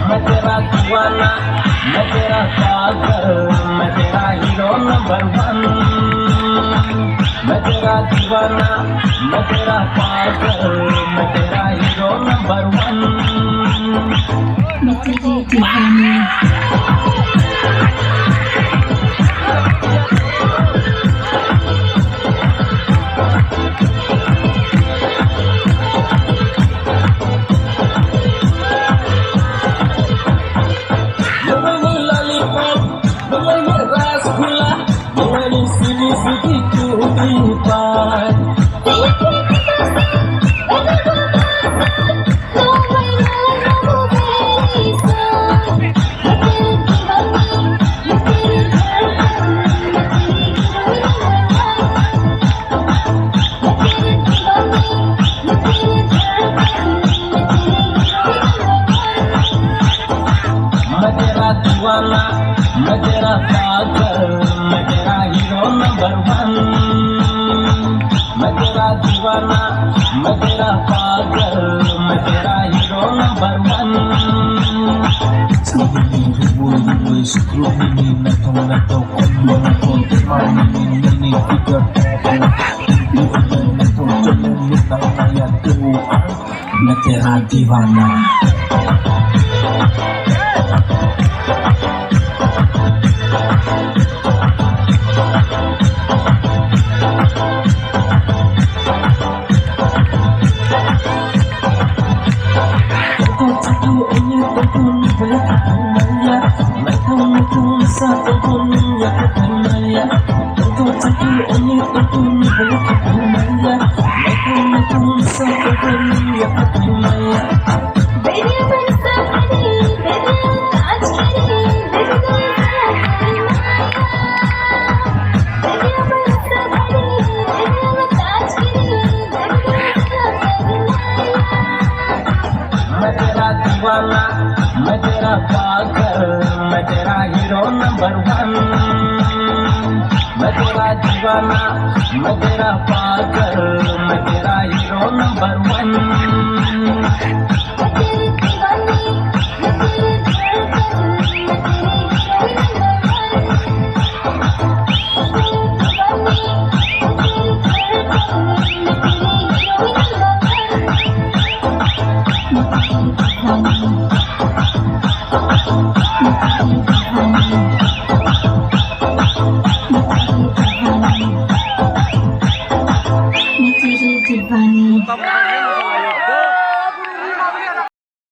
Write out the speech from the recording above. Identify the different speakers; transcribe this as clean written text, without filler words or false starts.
Speaker 1: मैं तेरा दीवाना, मैं तेरा पागल, मैं तेरा हीरो नंबर वन। मैं तेरा दीवाना, मैं तेरा पागल, मैं तेरा हीरो नंबर वन।
Speaker 2: मैं तेरी दीवानी।
Speaker 1: मैं तेरा दीवाना, मैं तेरा पागल, मैं तेरा हीरो नंबर वन। मैं तेरा दीवाना, मैं तेरा पागल, मैं तेरा हीरो नंबर वन।
Speaker 2: मैं तेरा दीवाना।
Speaker 1: मैं तेरा दीवाना, मैं तेरा पागल, मैं तेरा हीरो नंबर वन। मैं तेरा दीवाना, मैं तेरा पागल, मैं तेरा हीरो नंबर वन।
Speaker 2: मैं तेरी दीवानी।